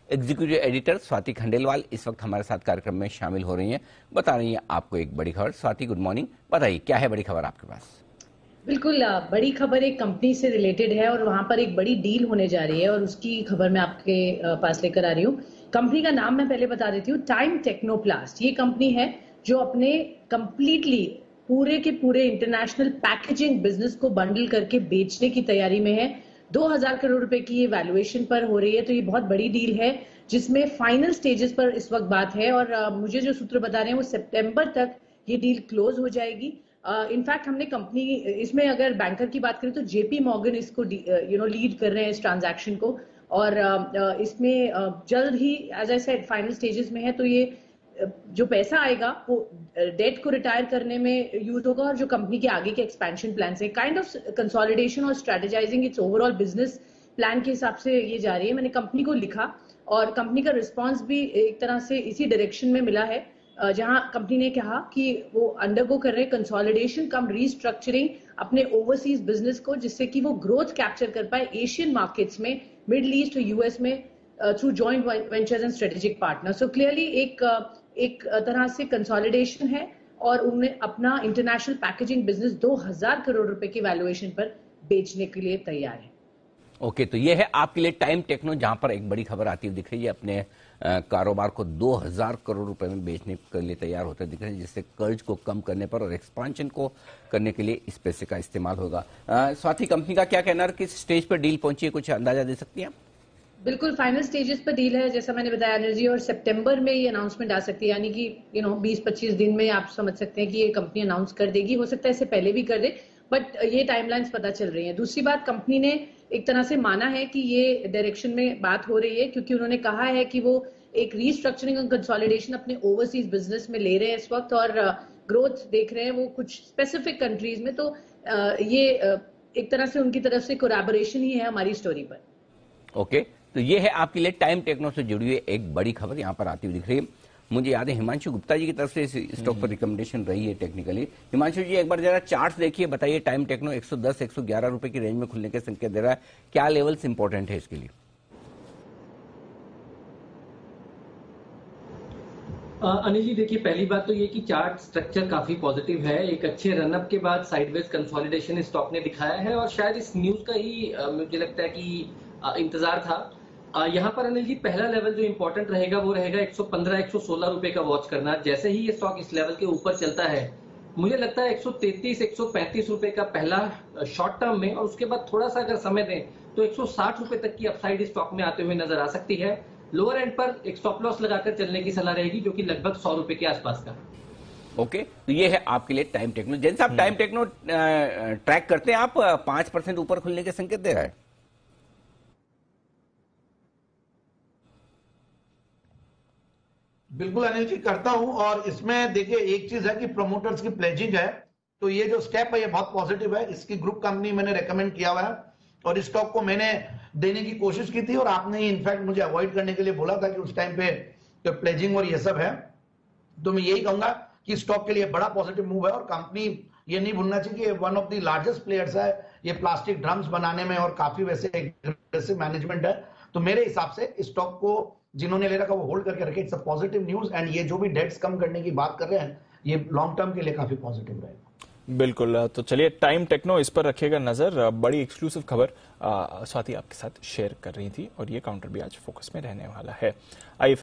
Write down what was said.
Executive editor Swati Khandelwal इस वक्त हमारे साथ कार्यक्रम में शामिल हो रही हैं, बता रही हैं आपको एक बड़ी खबर। स्वाति, गुड मॉर्निंग, बताइए क्या है बड़ी खबर आपके पास? बिल्कुल, बड़ी खबर एक कंपनी से रिलेटेड है और वहां पर एक बड़ी डील होने जा रही है और उसकी खबर मैं आपके पास लेकर आ रही हूँ। कंपनी का नाम मैं पहले बता देती हूँ, टाइम टेक्नोप्लास्ट। ये कंपनी है जो अपने कंप्लीटली पूरे के पूरे इंटरनेशनल पैकेजिंग बिजनेस को बंडल करके बेचने की तैयारी में है। 2000 करोड़ रुपए की ये वैल्यूएशन पर हो रही है, तो ये बहुत बड़ी डील है जिसमें फाइनल स्टेजेस पर इस वक्त बात है और मुझे जो सूत्र बता रहे हैं वो सितंबर तक ये डील क्लोज हो जाएगी। इनफैक्ट हमने कंपनी इसमें अगर बैंकर की बात करें तो जेपी मॉर्गन इसको लीड कर रहे हैं इस ट्रांजैक्शन को और इसमें जल्द ही as I said final stages में है। तो ये जो पैसा आएगा वो डेट को रिटायर करने में यूज होगा और जो कंपनी के आगे के एक्सपेंशन प्लान से काइंड ऑफ कंसोलिडेशन और strategising it's overall business plan के हिसाब से ये जा रही है। मैंने कंपनी को लिखा और कंपनी का रिस्पांस भी एक तरह से इसी डायरेक्शन में मिला है, जहां कंपनी ने कहा कि वो अंडरगो कर रहे हैं कंसोलिडेशन कम रीस्ट्रक्चरिंग अपने ओवरसीज बिजनेस को, जिससे कि वो ग्रोथ कैप्चर कर पाए एशियन मार्केट्स में, मिडिल ईस्ट और यूएस में through joint ventures and strategic partner. So clearly एक तरह से कंसोलिडेशन है और उन्होंने अपना इंटरनेशनल पैकेजिंग बिजनेस 2000 करोड़ रुपए की वैल्यूएशन पर बेचने के लिए तैयार है। ओके, तो ये है आपके लिए टाइम टेक्नो, जहां पर एक बड़ी खबर आती हुई दिख रही है। अपने कारोबार को 2000 करोड़ रुपए में बेचने के लिए तैयार होते दिख रहे हैं, जिससे कर्ज को कम करने पर और एक्सपांशन को करने के लिए इस पैसे का इस्तेमाल होगा। स्वाति, कंपनी का क्या कहना है, किस स्टेज पर डील पहुंची है, कुछ अंदाजा दे सकती हैं? बिल्कुल फाइनल स्टेजेस पर डील है, जैसा मैंने बताया एनर्जी, और सितंबर में ये अनाउंसमेंट आ सकती है, यानी कि 20-25 दिन में आप समझ सकते हैं कि ये कंपनी अनाउंस कर देगी। हो सकता है इससे पहले भी कर दे, बट ये टाइमलाइंस पता चल रही है। दूसरी बात, कंपनी ने एक तरह से माना है कि ये डायरेक्शन में बात हो रही है, क्योंकि उन्होंने कहा है कि वो एक रीस्ट्रक्चरिंग और कंसोलिडेशन अपने ओवरसीज बिजनेस में ले रहे हैं इस वक्त और ग्रोथ देख रहे हैं वो कुछ स्पेसिफिक कंट्रीज में। तो ये एक तरह से उनकी तरफ से कोलैबोरेशन ही है हमारी स्टोरी पर। ओके, तो ये है आपके लिए टाइम टेक्नो से जुड़ी हुई एक बड़ी खबर यहां पर आती हुई दिख रही है। मुझे याद है हिमांशु गुप्ता जी की तरफ से इस स्टॉक पर रिकमेंडेशन रही है टेक्निकली। हिमांशु जी, एक बार जरा चार्ट्स देखिए, बताइए टाइम टेक्नो 110-111 रुपए की रेंज में खुलने के संकेत दे रहा है, क्या लेवल्स इंपॉर्टेंट है इसके लिए? अनिल जी, देखिए, पहली बात तो ये कि चार्ट स्ट्रक्चर काफी पॉजिटिव है। एक अच्छे रनअप के बाद साइडवेज कंसोलिडेशन स्टॉक ने दिखाया है और शायद इस न्यूज का ही मुझे लगता है कि इंतजार था। यहाँ पर अनिल जी, पहला लेवल जो इंपॉर्टेंट रहेगा वो रहेगा 115-116 रुपए का वॉच करना। जैसे ही ये स्टॉक इस लेवल के ऊपर चलता है, मुझे लगता है 133-135 रुपए का पहला शॉर्ट टर्म में, और उसके बाद थोड़ा सा अगर समय दें तो 160 रुपए तक की अपसाइड स्टॉक में आते हुए नजर आ सकती है। लोअर एंड पर एक स्टॉप लॉस लगाकर चलने की सलाह रहेगी, जो कि लगभग 100 रुपए के आसपास का। ओके, तो ये है आपके लिए टाइम टेक्नो। जैसे आप टाइम टेक्नो ट्रैक करते हैं, आप 5% ऊपर खुलने के संकेत दे रहा है। बिल्कुल अनिल जी, करता हूं। और इसमें देखिए एक चीज है कि प्रमोटर्स की प्लेजिंग है, तो ये जो स्टेप है ये बहुत पॉजिटिव है। इसकी ग्रुप कंपनी मैंने रेकमेंड किया हुआ है और इस स्टॉक को मैंने देने की कोशिश की थी और आपने इनफैक्ट मुझे अवॉइड करने के लिए बोला था कि उस टाइम पे तो प्लेजिंग और ये सब है। तो मैं यही कहूंगा कि स्टॉक के लिए बड़ा पॉजिटिव मूव है और कंपनी ये नहीं भूलना चाहिए कि one of the largest players है ये प्लास्टिक ड्रम्स बनाने में और काफी वैसे एग्रेसिव मैनेजमेंट है। तो मेरे हिसाब से स्टॉक को जिन्होंने ले रखा वो होल्ड करके रखे। It's a positive news and ये जो भी डेट्स कम करने की बात कर रहे हैं ये लॉन्ग टर्म के लिए काफी पॉजिटिव रहेगा। बिल्कुल, तो चलिए टाइम टेक्नो इस पर रखेगा नजर। बड़ी एक्सक्लूसिव खबर स्वाति आपके साथ शेयर कर रही थी और ये काउंटर भी आज फोकस में रहने वाला है। आइए